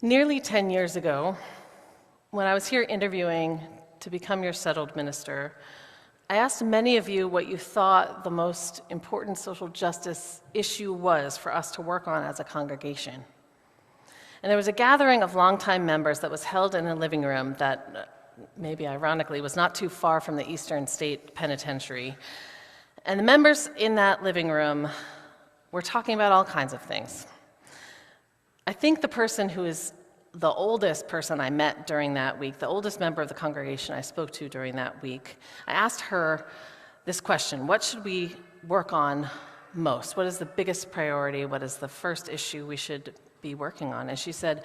Nearly 10 years ago, when I was here interviewing to become your settled minister, I asked many of you what you thought the most important social justice issue was for us to work on as a congregation. And there was a gathering of longtime members that was held in a living room that, maybe ironically, was not too far from the Eastern State Penitentiary. And the members in that living room were talking about all kinds of things. I think the person who is the oldest person I met during that week, the oldest member of the congregation I spoke to during that week, I asked her this question: what should we work on most? What is the biggest priority? What is the first issue we should be working on? And she said,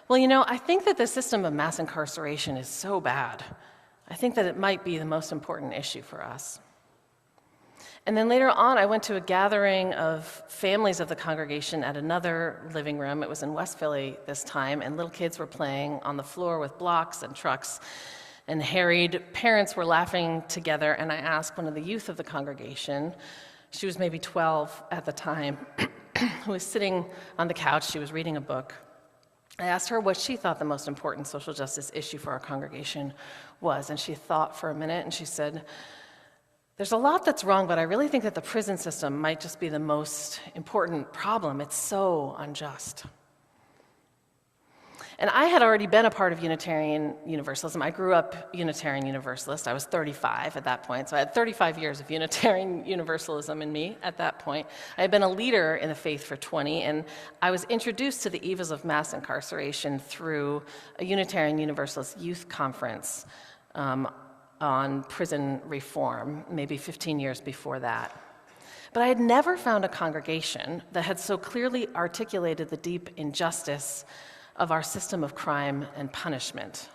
well, I think that the system of mass incarceration is so bad. I think that it might be the most important issue for us. And then later on, I went to a gathering of families of the congregation at another living room. It was in West Philly this time, and little kids were playing on the floor with blocks and trucks, and harried parents were laughing together. And I asked one of the youth of the congregation, she was maybe 12 at the time, who was sitting on the couch, she was reading a book. I asked her what she thought the most important social justice issue for our congregation was, and she thought for a minute, and she said, there's a lot that's wrong, but I really think that the prison system might just be the most important problem. It's so unjust. And I had already been a part of Unitarian Universalism. I grew up Unitarian Universalist. I was 35 at that point, so I had 35 years of Unitarian Universalism in me at that point. I had been a leader in the faith for 20, and I was introduced to the evils of mass incarceration through a Unitarian Universalist youth conference on prison reform, maybe 15 years before that. But I had never found a congregation that had so clearly articulated the deep injustice of our system of crime and punishment,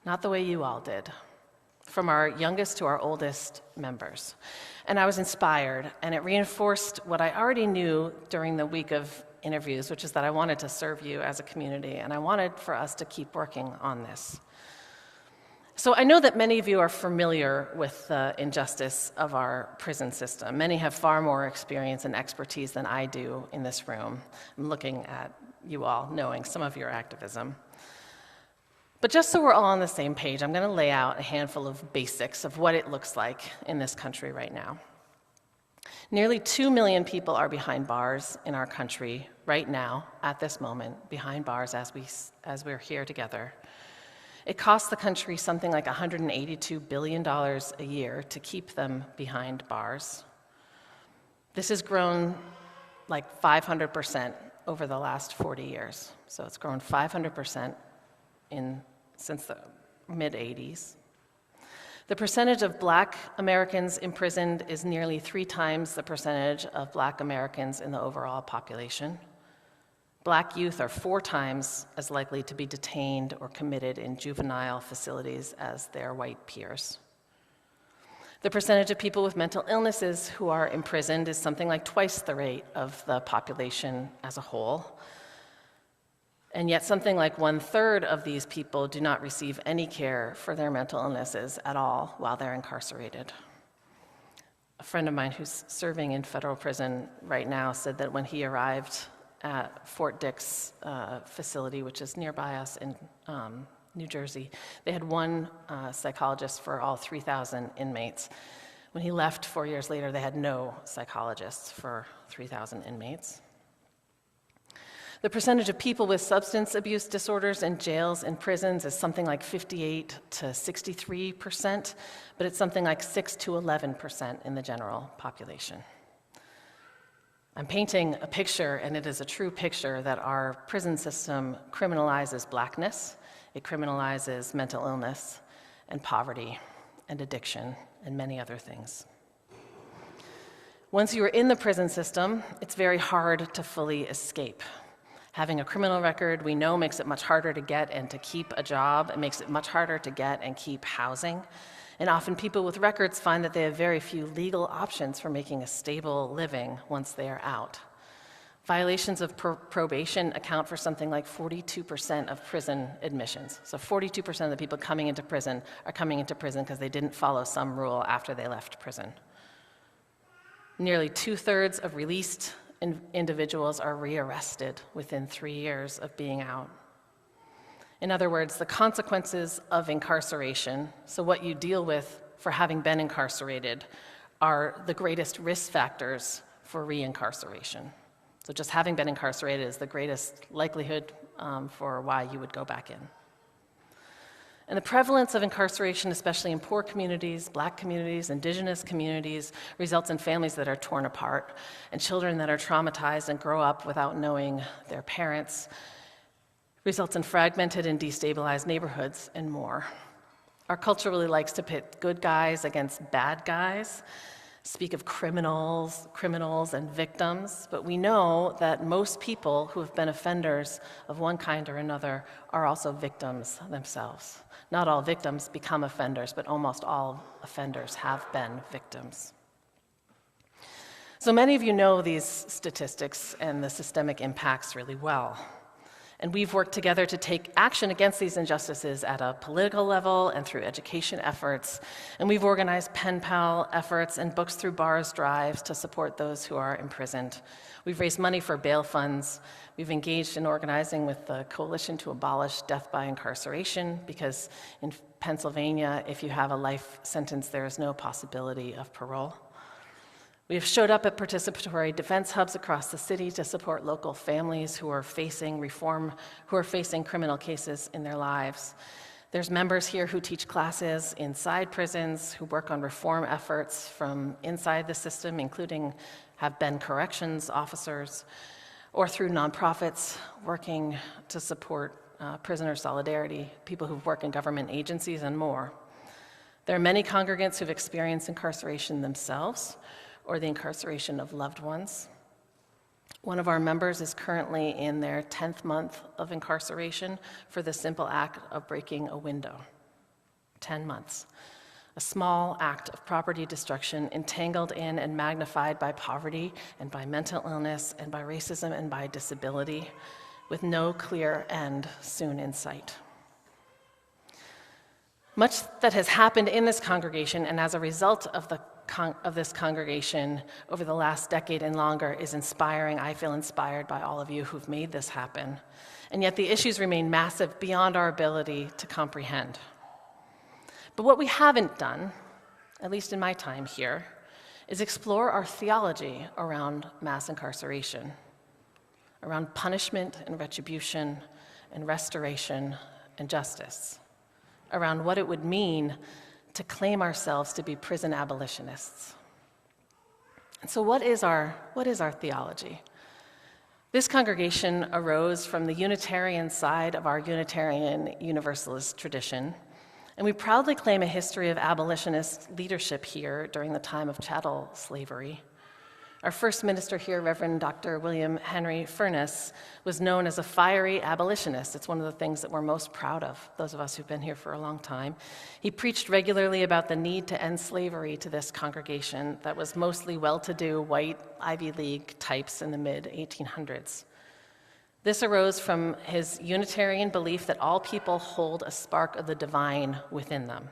not the way you all did, from our youngest to our oldest members. And I was inspired, and it reinforced what I already knew during the week of interviews, which is that I wanted to serve you as a community, and I wanted for us to keep working on this. So I know that many of you are familiar with the injustice of our prison system. Many have far more experience and expertise than I do in this room. I'm looking at you all, knowing some of your activism. But just so we're all on the same page, I'm going to lay out a handful of basics of what it looks like in this country right now. Nearly 2 million people are behind bars in our country right now, at this moment, behind bars as we're here together. It costs the country something like $182 billion a year to keep them behind bars. This has grown like 500% over the last 40 years. So it's grown 500% since the mid-'80s. The percentage of Black Americans imprisoned is nearly 3 times the percentage of Black Americans in the overall population. Black youth are 4 times as likely to be detained or committed in juvenile facilities as their white peers. The percentage of people with mental illnesses who are imprisoned is something like twice the rate of the population as a whole. And yet something like 1/3 of these people do not receive any care for their mental illnesses at all while they're incarcerated. A friend of mine who's serving in federal prison right now said that when he arrived at Fort Dix facility, which is nearby us in New Jersey, they had one psychologist for all 3,000 inmates. When he left 4 years later, they had no psychologists for 3,000 inmates. The percentage of people with substance abuse disorders in jails and prisons is something like 58 to 63%, but it's something like 6 to 11% in the general population. I'm painting a picture, and it is a true picture, that our prison system criminalizes Blackness, it criminalizes mental illness and poverty and addiction and many other things. Once you are in the prison system, it's very hard to fully escape. Having a criminal record, we know, makes it much harder to get and to keep a job. It makes it much harder to get and keep housing. And often people with records find that they have very few legal options for making a stable living once they are out. Violations of probation account for something like 42% of prison admissions. So 42% of the people coming into prison are coming into prison because they didn't follow some rule after they left prison. Nearly 2/3 of released individuals are rearrested within 3 years of being out. In other words, the consequences of incarceration, so what you deal with for having been incarcerated, are the greatest risk factors for reincarceration. So just having been incarcerated is the greatest likelihood for why you would go back in. And the prevalence of incarceration, especially in poor communities, Black communities, indigenous communities, results in families that are torn apart and children that are traumatized and grow up without knowing their parents, results in fragmented and destabilized neighborhoods and more. Our culture really likes to pit good guys against bad guys, speak of criminals and victims, but we know that most people who have been offenders of one kind or another are also victims themselves. Not all victims become offenders, but almost all offenders have been victims. So many of you know these statistics and the systemic impacts really well. And we've worked together to take action against these injustices at a political level and through education efforts. And we've organized pen pal efforts and Books Through Bars drives to support those who are imprisoned. We've raised money for bail funds. We've engaged in organizing with the Coalition to Abolish Death by Incarceration, because in Pennsylvania, if you have a life sentence, there is no possibility of parole. We have showed up at participatory defense hubs across the city to support local families who are facing criminal cases in their lives. There's members here who teach classes inside prisons, who work on reform efforts from inside the system, including have been corrections officers, or through nonprofits working to support prisoner solidarity, people who work in government agencies, and more. There are many congregants who've experienced incarceration themselves, or the incarceration of loved ones. One of our members is currently in their 10th month of incarceration for the simple act of breaking a window. 10 months. A small act of property destruction entangled in and magnified by poverty and by mental illness and by racism and by disability, with no clear end soon in sight. Much that has happened in this congregation and as a result of this congregation over the last decade and longer is inspiring. I feel inspired by all of you who've made this happen. And yet the issues remain massive beyond our ability to comprehend. But what we haven't done, at least in my time here, is explore our theology around mass incarceration, around punishment and retribution and restoration and justice, around what it would mean to claim ourselves to be prison abolitionists. And so what is our theology? This congregation arose from the Unitarian side of our Unitarian Universalist tradition, and we proudly claim a history of abolitionist leadership here during the time of chattel slavery. Our first minister here, Reverend Dr. William Henry Furness, was known as a fiery abolitionist. It's one of the things that we're most proud of, those of us who've been here for a long time. He preached regularly about the need to end slavery to this congregation that was mostly well-to-do white Ivy League types in the mid-1800s. This arose from his Unitarian belief that all people hold a spark of the divine within them,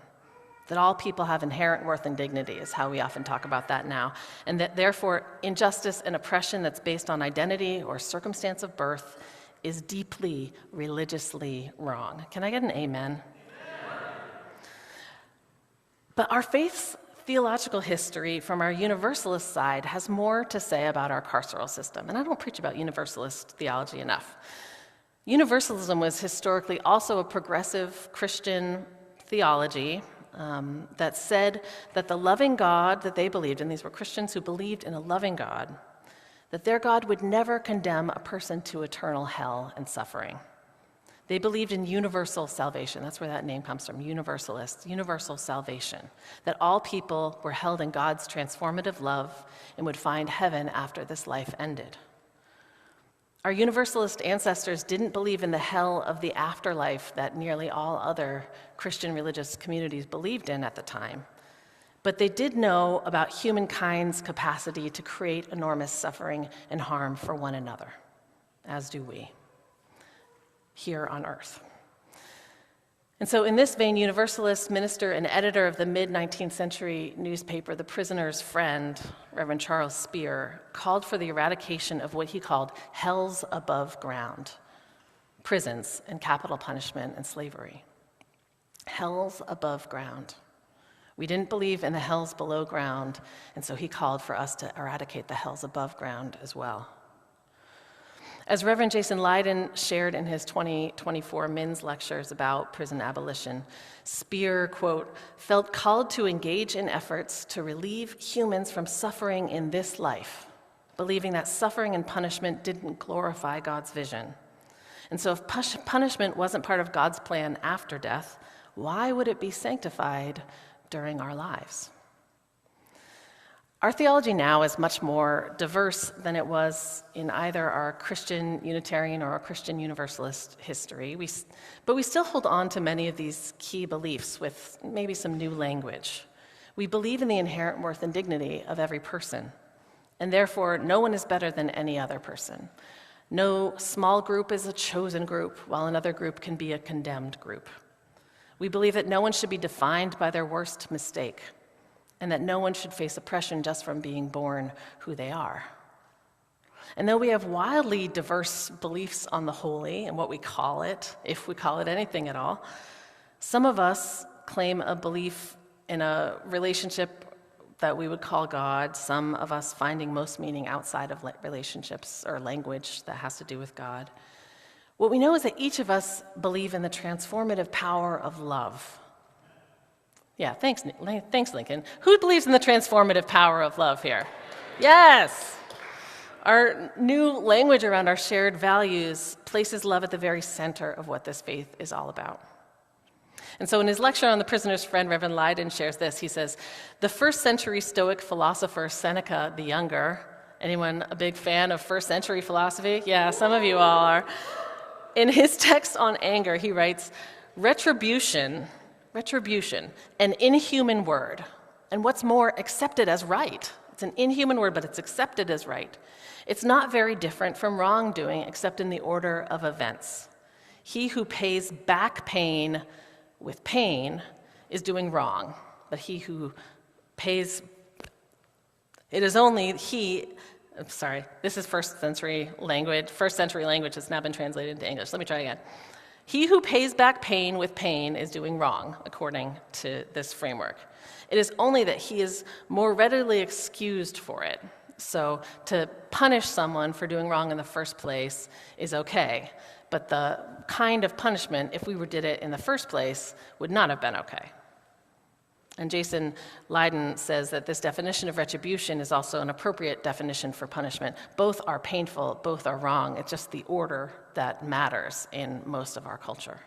that all people have inherent worth and dignity is how we often talk about that now, and that therefore injustice and oppression that's based on identity or circumstance of birth is deeply religiously wrong. Can I get an amen? But our faith's theological history from our Universalist side has more to say about our carceral system, and I don't preach about Universalist theology enough. Universalism was historically also a progressive Christian theology that said that the loving God that they believed in, these were Christians who believed in a loving God, that their God would never condemn a person to eternal hell and suffering. They believed in universal salvation. That's where that name comes from, Universalist, universal salvation, that all people were held in God's transformative love and would find heaven after this life ended. Our Universalist ancestors didn't believe in the hell of the afterlife that nearly all other Christian religious communities believed in at the time. But they did know about humankind's capacity to create enormous suffering and harm for one another, as do we, here on earth. And so in this vein, Universalist minister and editor of the mid-19th century newspaper, The Prisoner's Friend, Reverend Charles Spear, called for the eradication of what he called hells above ground, prisons and capital punishment and slavery. Hells above ground. We didn't believe in the hells below ground, and so he called for us to eradicate the hells above ground as well. As Reverend Jason Leiden shared in his 2024 Men's Lectures about prison abolition, Speer, quote, felt called to engage in efforts to relieve humans from suffering in this life, believing that suffering and punishment didn't glorify God's vision. And so if punishment wasn't part of God's plan after death, why would it be sanctified during our lives? Our theology now is much more diverse than it was in either our Christian Unitarian or our Christian Universalist history, but we still hold on to many of these key beliefs with maybe some new language. We believe in the inherent worth and dignity of every person, and therefore no one is better than any other person. No small group is a chosen group, while another group can be a condemned group. We believe that no one should be defined by their worst mistake, and that no one should face oppression just from being born who they are. And though we have wildly diverse beliefs on the holy and what we call it, if we call it anything at all, some of us claim a belief in a relationship that we would call God, some of us finding most meaning outside of relationships or language that has to do with God. What we know is that each of us believe in the transformative power of love. Yeah, thanks, Lincoln. Who believes in the transformative power of love here? Yes! Our new language around our shared values places love at the very center of what this faith is all about. And so in his lecture on the prisoner's friend, Reverend Leiden shares this. He says, the first century Stoic philosopher Seneca the Younger, anyone a big fan of first century philosophy? Yeah, some of you all are. In his text on anger, he writes, retribution, an inhuman word, and what's more, accepted as right. It's an inhuman word, but it's accepted as right. It's not very different from wrongdoing, except in the order of events. He who pays back pain with pain is doing wrong, but he who pays, it is only he, this is first century language has now been translated into English. Let me try again. He who pays back pain with pain is doing wrong, according to this framework. It is only that he is more readily excused for it. So to punish someone for doing wrong in the first place is okay, but the kind of punishment, if we did it in the first place, would not have been okay. And Jason Leiden says that this definition of retribution is also an appropriate definition for punishment. Both are painful, both are wrong. It's just the order that matters in most of our culture.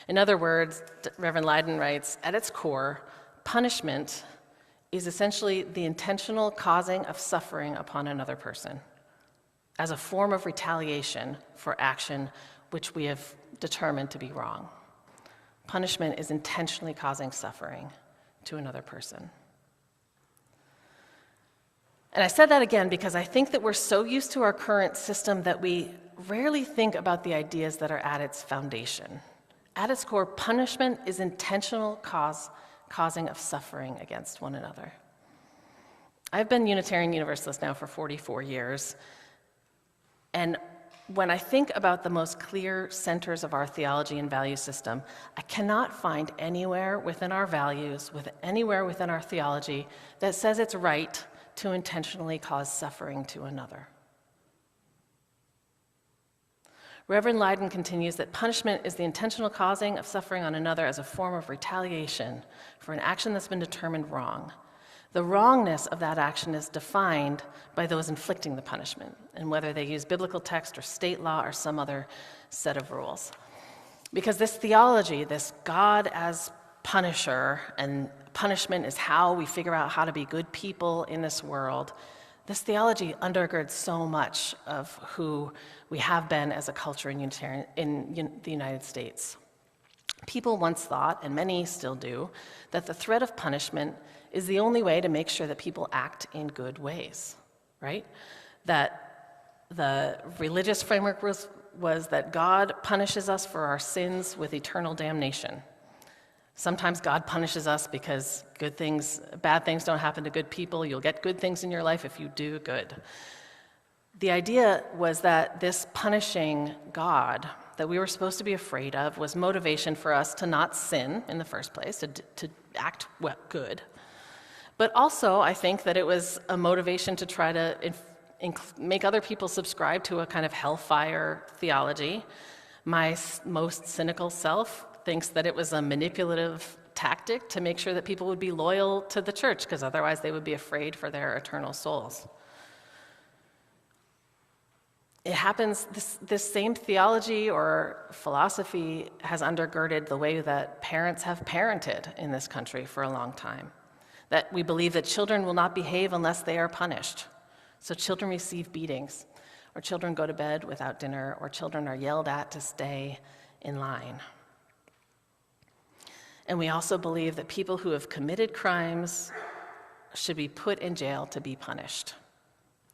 In other words, Reverend Leiden writes, at its core, punishment is essentially the intentional causing of suffering upon another person as a form of retaliation for action which we have determined to be wrong. Punishment is intentionally causing suffering to another person. And I said that again because I think that we're so used to our current system that we rarely think about the ideas that are at its foundation. At its core, punishment is intentional causing of suffering against one another. I've been Unitarian Universalist now for 44 years, and when I think about the most clear centers of our theology and value system, I cannot find anywhere within our values, anywhere within our theology, that says it's right to intentionally cause suffering to another. Reverend Leiden continues that punishment is the intentional causing of suffering on another as a form of retaliation for an action that's been determined wrong. The wrongness of that action is defined by those inflicting the punishment, and whether they use biblical text or state law or some other set of rules. Because this theology, this God as punisher, and punishment is how we figure out how to be good people in this world, this theology undergirds so much of who we have been as a culture in the United States. People once thought, and many still do, that the threat of punishment is the only way to make sure that people act in good ways, right? That the religious framework was that God punishes us for our sins with eternal damnation. Sometimes God punishes us because bad things don't happen to good people. You'll get good things in your life if you do good. The idea was that this punishing God that we were supposed to be afraid of was motivation for us to not sin in the first place, to act good. But also, I think that it was a motivation to try to make other people subscribe to a kind of hellfire theology. My most cynical self thinks that it was a manipulative tactic to make sure that people would be loyal to the church, because otherwise they would be afraid for their eternal souls. It happens, this same theology or philosophy has undergirded the way that parents have parented in this country for a long time. That we believe that children will not behave unless they are punished. So children receive beatings, or children go to bed without dinner, or children are yelled at to stay in line. And we also believe that people who have committed crimes should be put in jail to be punished.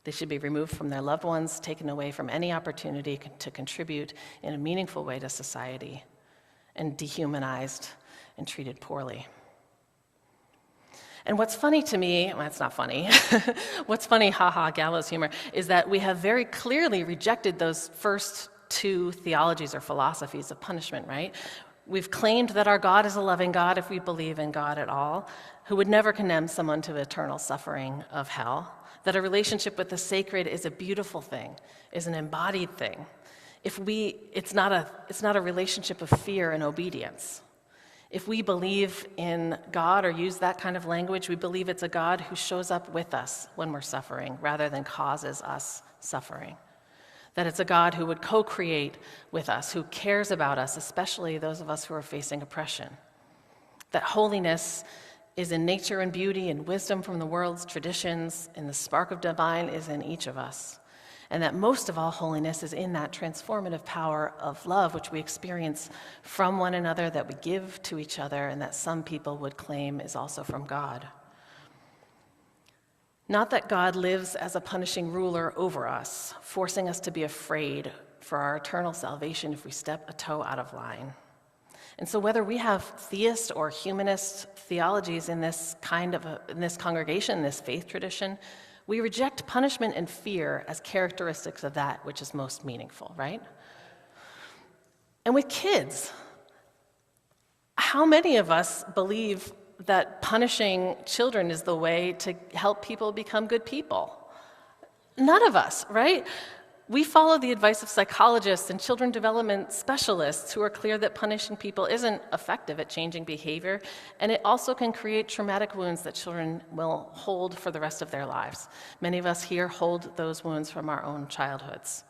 They should be removed from their loved ones, taken away from any opportunity to contribute in a meaningful way to society, and dehumanized and treated poorly. And what's funny to me, well, it's not funny, what's funny, haha, gallows humor, is that we have very clearly rejected those first two theologies or philosophies of punishment, right? We've claimed that our God is a loving God, if we believe in God at all, who would never condemn someone to eternal suffering of hell, that a relationship with the sacred is a beautiful thing, is an embodied thing. It's not a relationship of fear and obedience. If we believe in God or use that kind of language, we believe it's a God who shows up with us when we're suffering rather than causes us suffering. That it's a God who would co-create with us, who cares about us, especially those of us who are facing oppression. That holiness is in nature and beauty and wisdom from the world's traditions, and the spark of divine is in each of us. And that most of all, holiness is in that transformative power of love, which we experience from one another, that we give to each other, and that some people would claim is also from God. Not that God lives as a punishing ruler over us, forcing us to be afraid for our eternal salvation if we step a toe out of line. And so whether we have theist or humanist theologies in this congregation, in this faith tradition, we reject punishment and fear as characteristics of that which is most meaningful, right? And with kids, how many of us believe that punishing children is the way to help people become good people? None of us, right? We follow the advice of psychologists and children development specialists who are clear that punishing people isn't effective at changing behavior, and it also can create traumatic wounds that children will hold for the rest of their lives. Many of us here hold those wounds from our own childhoods.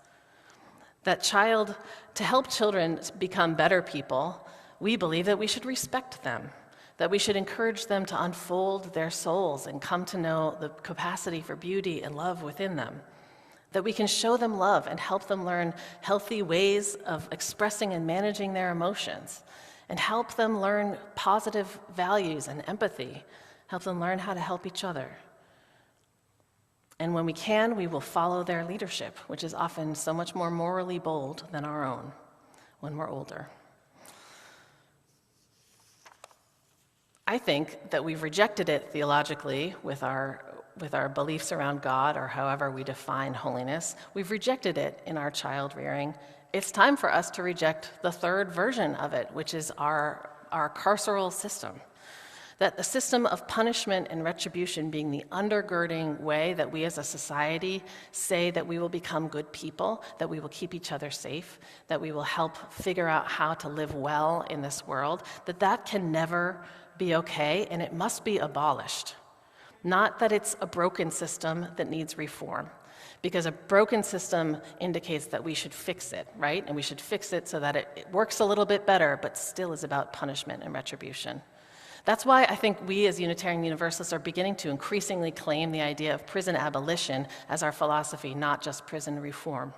To help children become better people, we believe that we should respect them, that we should encourage them to unfold their souls and come to know the capacity for beauty and love within them. That we can show them love and help them learn healthy ways of expressing and managing their emotions, and help them learn positive values and empathy, help them learn how to help each other. And when we can, we will follow their leadership, which is often so much more morally bold than our own when we're older. I think that we've rejected it theologically with our beliefs around God, or however we define holiness. We've rejected it in our child rearing. It's time for us to reject the third version of it, which is our carceral system. That the system of punishment and retribution being the undergirding way that we as a society say that we will become good people, that we will keep each other safe, that we will help figure out how to live well in this world, that can never be okay, and it must be abolished. Not that it's a broken system that needs reform, because a broken system indicates that we should fix it, right? And we should fix it so that it works a little bit better, but still is about punishment and retribution. That's why I think we as Unitarian Universalists are beginning to increasingly claim the idea of prison abolition as our philosophy, not just prison reform.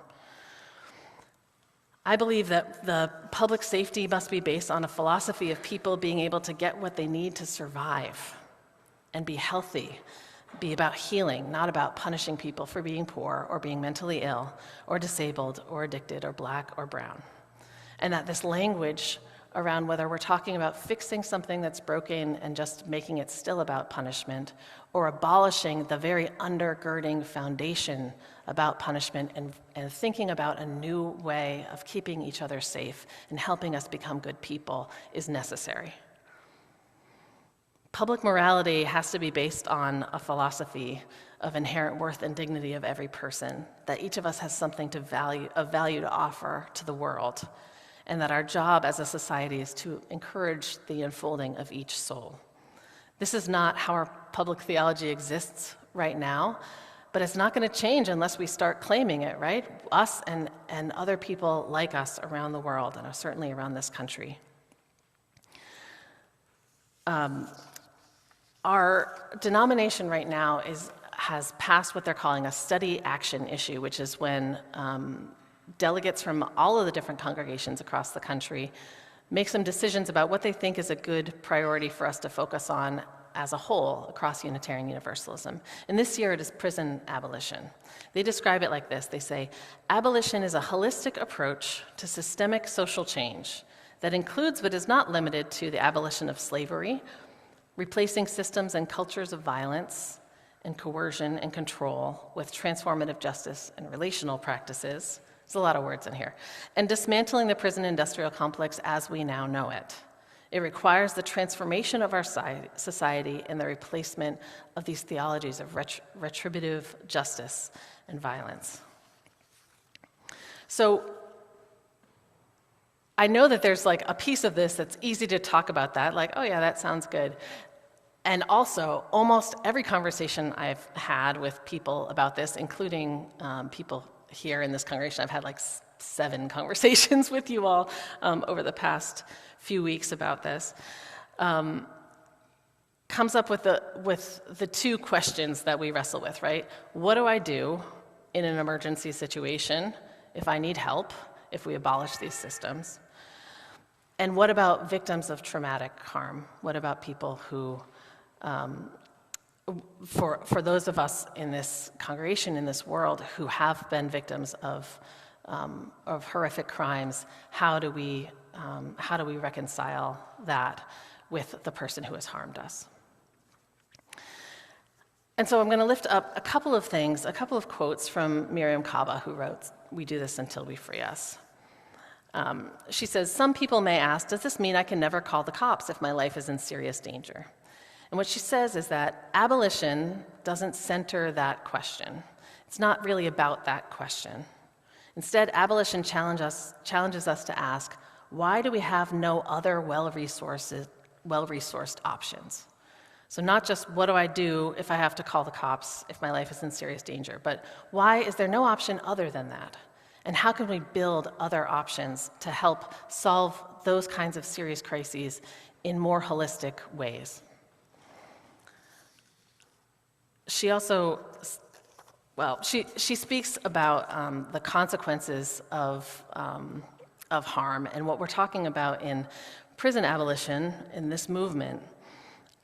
I believe that the public safety must be based on a philosophy of people being able to get what they need to survive and be healthy, be about healing, not about punishing people for being poor or being mentally ill or disabled or addicted or black or brown. And that this language around whether we're talking about fixing something that's broken and just making it still about punishment, or abolishing the very undergirding foundation about punishment and thinking about a new way of keeping each other safe and helping us become good people is necessary. Public morality has to be based on a philosophy of inherent worth and dignity of every person, that each of us has something of value to offer to the world, and that our job as a society is to encourage the unfolding of each soul. This is not how our public theology exists right now, but it's not going to change unless we start claiming it, right? Us and other people like us around the world, and certainly around this country. Our denomination right now has passed what they're calling a study action issue, which is when delegates from all of the different congregations across the country make some decisions about what they think is a good priority for us to focus on as a whole across Unitarian Universalism. And this year it is prison abolition. They describe it like this. They say, abolition is a holistic approach to systemic social change that includes but is not limited to the abolition of slavery, replacing systems and cultures of violence and coercion and control with transformative justice and relational practices. There's a lot of words in here. And dismantling the prison industrial complex as we now know it. It requires the transformation of our society and the replacement of these theologies of retributive justice and violence. So I know that there's like a piece of this that's easy to talk about that, like, oh yeah, that sounds good. And also, almost every conversation I've had with people about this, including people here in this congregation, I've had like 7 conversations with you all over the past few weeks about this, comes up with the 2 questions that we wrestle with, right? What do I do in an emergency situation if I need help, if we abolish these systems? And what about victims of traumatic harm? What about people who, for those of us in this congregation, in this world, who have been victims of horrific crimes, how do we reconcile that with the person who has harmed us? And so I'm going to lift up a couple of things, a couple of quotes from Miriam Kaba, who wrote, "We do this until we free us." She says, "Some people may ask, does this mean I can never call the cops if my life is in serious danger?" And what she says is that abolition doesn't center that question. It's not really about that question. Instead, abolition challenges us to ask, why do we have no other well-resourced options? So not just what do I do if I have to call the cops if my life is in serious danger, but why is there no option other than that? And how can we build other options to help solve those kinds of serious crises in more holistic ways? She also, she speaks about the consequences of harm, and what we're talking about in prison abolition, in this movement,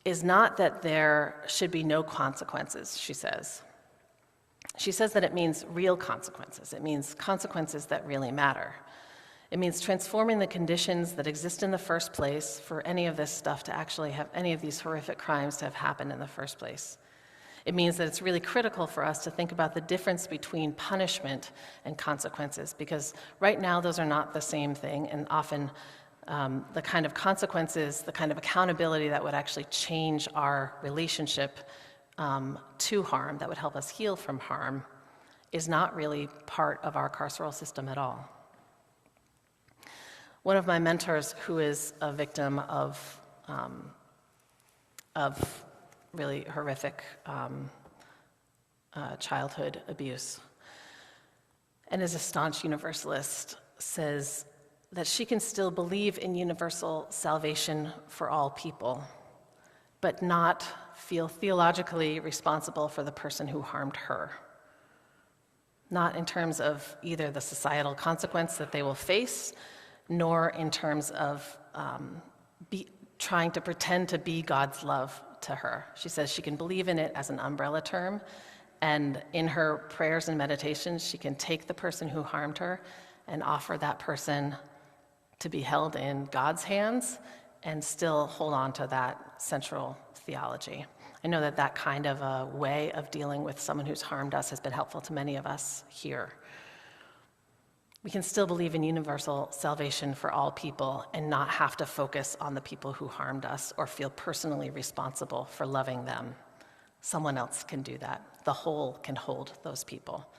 is not that there should be no consequences, she says. She says that it means real consequences. It means consequences that really matter. It means transforming the conditions that exist in the first place for any of this stuff to actually have, any of these horrific crimes to have happened in the first place. It means that it's really critical for us to think about the difference between punishment and consequences, because right now those are not the same thing, and often the kind of consequences, the kind of accountability that would actually change our relationship to harm, that would help us heal from harm, is not really part of our carceral system at all. One of my mentors, who is a victim of really horrific childhood abuse, and is a staunch Universalist, says that she can still believe in universal salvation for all people, but not feel theologically responsible for the person who harmed her. Not in terms of either the societal consequence that they will face, nor in terms of trying to pretend to be God's love to her. She says she can believe in it as an umbrella term, and in her prayers and meditations, she can take the person who harmed her and offer that person to be held in God's hands and still hold on to that central theology. I know that that kind of a way of dealing with someone who's harmed us has been helpful to many of us here. We can still believe in universal salvation for all people and not have to focus on the people who harmed us or feel personally responsible for loving them. Someone else can do that. The whole can hold those people.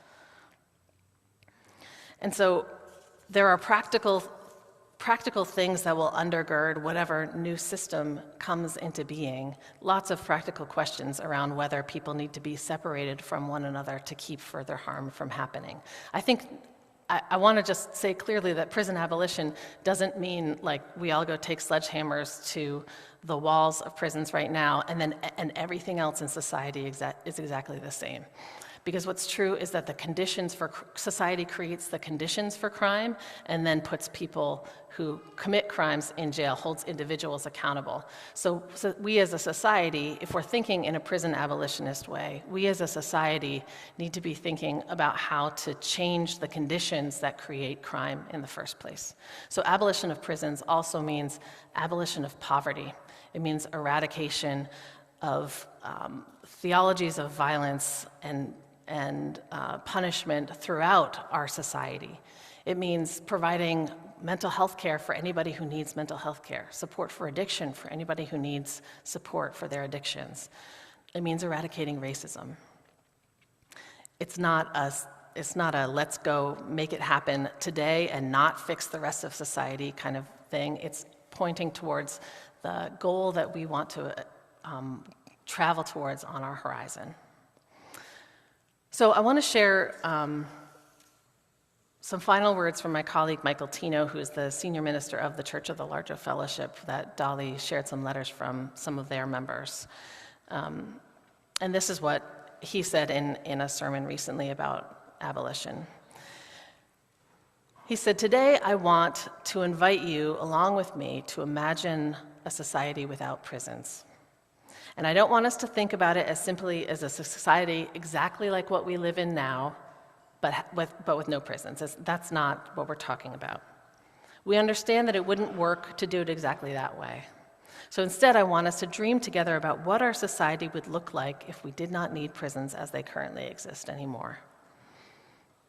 And so there are practical things that will undergird whatever new system comes into being. Lots of practical questions around whether people need to be separated from one another to keep further harm from happening. I want to just say clearly that prison abolition doesn't mean like we all go take sledgehammers to the walls of prisons right now and everything else in society is exactly the same. Because what's true is that the conditions for society creates the conditions for crime and then puts people who commit crimes in jail, holds individuals accountable. So we as a society, if we're thinking in a prison abolitionist way, we as a society need to be thinking about how to change the conditions that create crime in the first place. So abolition of prisons also means abolition of poverty. It means eradication of theologies of violence and punishment throughout our society. It means providing mental health care for anybody who needs mental health care, support for addiction for anybody who needs support for their addictions. It means eradicating racism. It's not a let's go make it happen today and not fix the rest of society kind of thing. It's pointing towards the goal that we want to travel towards on our horizon. So I want to share some final words from my colleague Michael Tino, who is the senior minister of the Church of the Larger Fellowship, that Dolly shared some letters from some of their members. And this is what he said in a sermon recently about abolition. He said, "Today I want to invite you, along with me, to imagine a society without prisons. And I don't want us to think about it as simply as a society exactly like what we live in now, but with no prisons. That's not what we're talking about. We understand that it wouldn't work to do it exactly that way. So instead, I want us to dream together about what our society would look like if we did not need prisons as they currently exist anymore."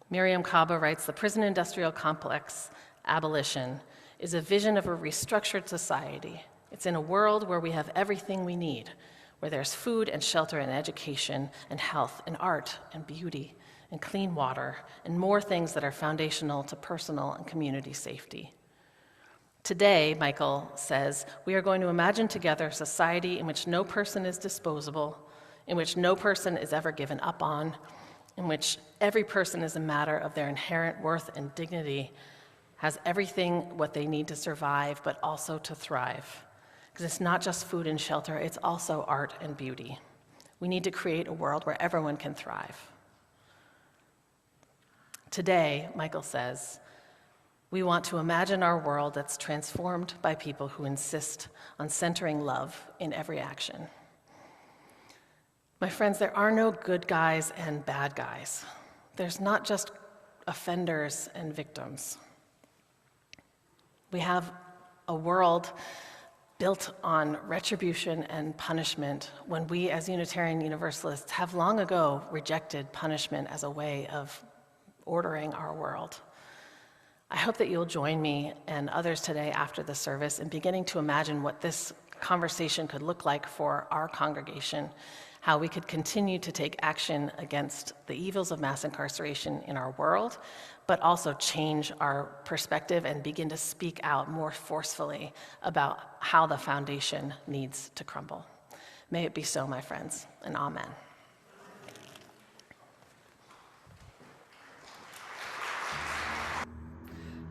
Miriam Kaba writes, "The prison industrial complex, abolition, is a vision of a restructured society. It's in a world where we have everything we need, where there's food and shelter and education and health and art and beauty and clean water and more things that are foundational to personal and community safety. Today," Michael says, "we are going to imagine together a society in which no person is disposable, in which no person is ever given up on, in which every person is a matter of their inherent worth and dignity, has everything what they need to survive, but also to thrive. Because it's not just food and shelter, it's also art and beauty. We need to create a world where everyone can thrive." Today, Michael says, we want to imagine our world that's transformed by people who insist on centering love in every action. My friends, there are no good guys and bad guys. There's not just offenders and victims. We have a world built on retribution and punishment when we as Unitarian Universalists have long ago rejected punishment as a way of ordering our world. I hope that you'll join me and others today after the service in beginning to imagine what this conversation could look like for our congregation, how we could continue to take action against the evils of mass incarceration in our world, but also change our perspective and begin to speak out more forcefully about how the foundation needs to crumble. May it be so, my friends, and amen.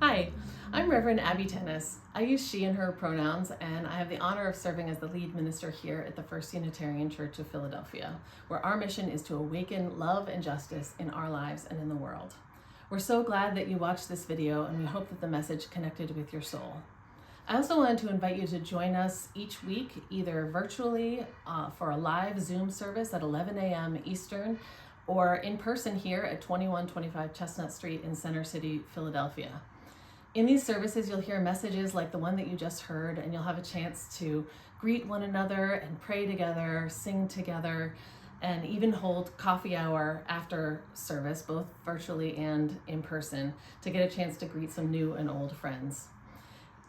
Hi, I'm Reverend Abby Tennis. I use she and her pronouns, and I have the honor of serving as the lead minister here at the First Unitarian Church of Philadelphia, where our mission is to awaken love and justice in our lives and in the world. We're so glad that you watched this video, and we hope that the message connected with your soul. I also wanted to invite you to join us each week, either virtually for a live Zoom service at 11 a.m. Eastern, or in person here at 2125 Chestnut Street in Center City, Philadelphia. In these services, you'll hear messages like the one that you just heard, and you'll have a chance to greet one another and pray together, sing together, and even hold coffee hour after service, both virtually and in person, to get a chance to greet some new and old friends.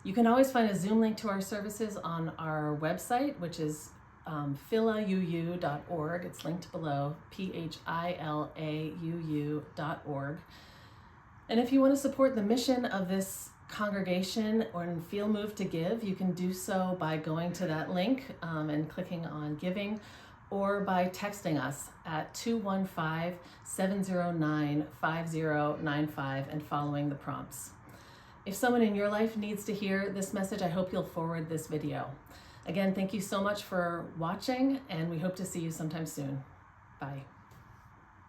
You can always find a Zoom link to our services on our website, which is philauu.org. It's linked below, philauu.org. And if you want to support the mission of this congregation or feel moved to give, you can do so by going to that link and clicking on giving, or by texting us at 215-709-5095 and following the prompts. If someone in your life needs to hear this message, I hope you'll forward this video. Again, thank you so much for watching, and we hope to see you sometime soon. Bye.